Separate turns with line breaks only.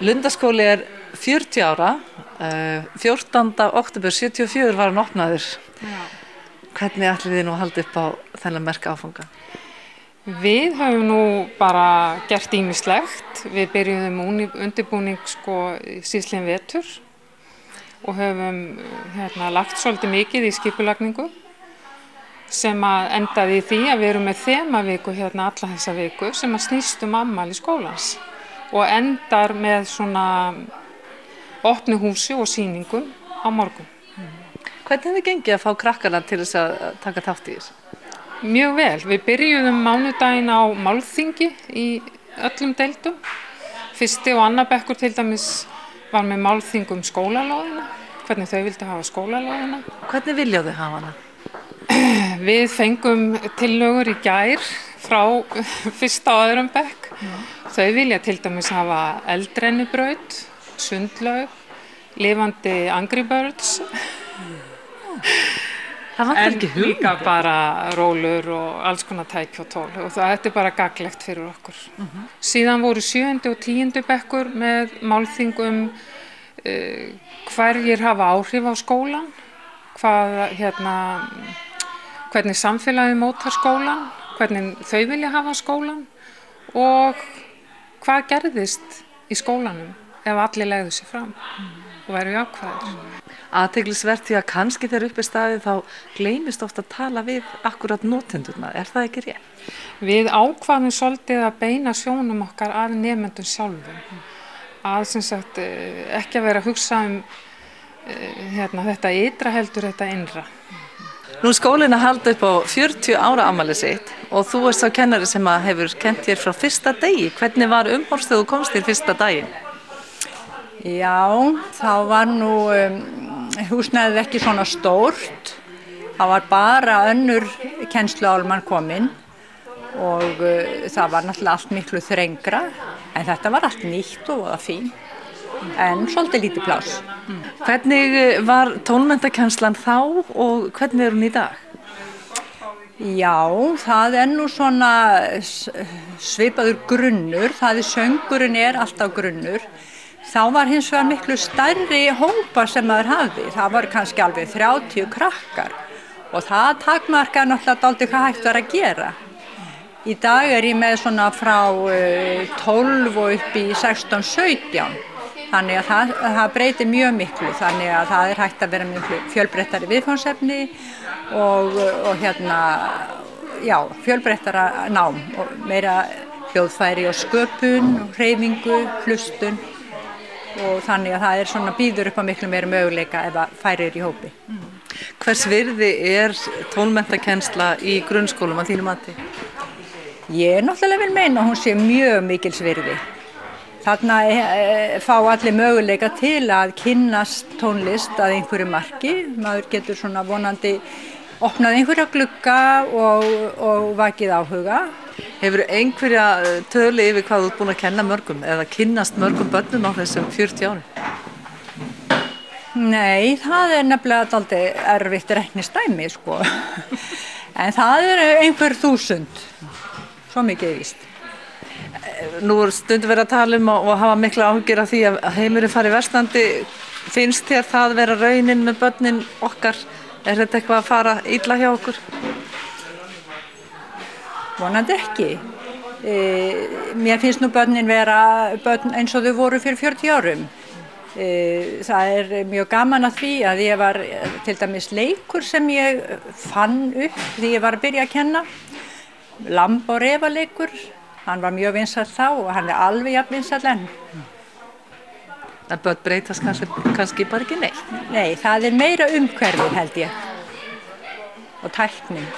Lundarskóli er 40 ára, 14. október 74 var hann opnaður.
Já.
Hvernig ætlið þið nú að halda upp á þennan merka áfanga?
Við höfum nú bara gert ýmislegt. Við byrjuðum undirbúning síðsliðinn vetur og höfum lagt svolítið mikið í skipulagningu sem að endaði í því að við erum með þemaviku alla þessa viku sem að snýst afmæli skólans og endar með svona opnu húsi og sýningum á morgun.
Hvernig hefur gengið að fá krakkana til þess að taka þátt í þessu?
Mjög vel. Við byrjuðum mánudaginn á málþingi í öllum deildum. Fyrsti og annar bekkur til dæmis var með málþing skólalóðina, hvernig þau vildu hafa skólalóðina.
Hvernig vilja þau hafa hana?
Við fengum tillögur í gær frá fyrsta og öðrum bekk. Þau vilja til dæmis hafa eldrennibraut, sundlaug, lifandi Angry Birds.
Það vantar ekki hugmyndir.
Líka bara rólur og alls konar tæki og tól og þetta er bara gagnlegt fyrir okkur. Síðan voru 7. og 10. bekkur með málþing hverjir hafa áhrif á skólan, hvernig samfélagið mótar skólan, hvernig þau vilja hafa skólan og hvað gerðist í skólanum ef allir legðu sig fram og væru jákvæðir.
Athyglisvert því að kannski þegar upp er staðið þá gleymist oft að tala við akkurat notendurna, er það ekki rétt?
Við ákvaðum svolítið að beina sjónum okkar að nemendum sjálfum, að sem sagt ekki að vera að hugsa þetta ytra heldur þetta innra.
Nú skólinn að halda upp á 40 ára afmæli sitt og þú ert sá kennari sem hefur kennt þér frá fyrsta degi. Hvernig var umhorfs þegar þú komst þér fyrsta daginn?
Já, þá var nú húsnæðið ekki svona stórt. Það var bara önnur kennsluálman kominn og það var náttúrulega allt miklu þrengra en þetta var allt nýtt og það fín en svolítið lítið pláss.
Hvernig var tónmenntakennslan þá og hvernig er hún í dag?
Já, það er nú svona svipaður grunnur, söngurinn er alltaf grunnur. Þá var hins vegar miklu stærri hópa sem maður hafði. Það var kannski alveg 30 krakkar og það takmarkaði náttúrulega dálítið hvað hægt var að gera. Í dag er ég með svona frá 12 og upp í 16-17. Þannig að það breytir mjög miklu, þannig að það er hægt að vera miklu fjölbreyttari viðfangsefni og fjölbreyttara nám og meira hljóðfæri og sköpun, hreyfingu, hlustun og þannig að það er svona býður upp á miklu meira möguleika ef það færir í hópi.
Hvers virði er tónmenntakennsla í grunnskólum að þínu mati?
Ég náttúrulega vil meina að hún sé mjög mikils virði. Þarna fá allir möguleika til að kynnast tónlist að einhverju marki. Maður getur svona vonandi opnað einhverja glugga og vakið áhuga.
Hefur einhverja tölu yfir hvað þú ert búin að kenna mörgum eða kynnast mörgum börnum á þessum 40 ári?
Nei, það er nefnilega dálítið erfitt reiknistæmi, En það er einhver 1000, svo mikið er víst.
Nú er stundum verið að tala og hafa mikla áhyggjur af því að heimurinn fari versnandi. Finnst þér það vera raunin með börnin okkar? Er þetta eitthvað að fara illa hjá okkur?
Vonandi ekki. Mér finnst nú börnin vera börn eins og þau voru fyrir 40 árum. Það er mjög gaman að því að ég var til dæmis leikur sem ég fann upp því ég var að byrja að kenna. Lamb og refaleikur. Hann var mjög vinsæll þá og hann er alveg jafn vinsæll enn.
En börn breytast kannski bara ekki neitt?
Nei, það er meira umhverfið held ég og tæknin.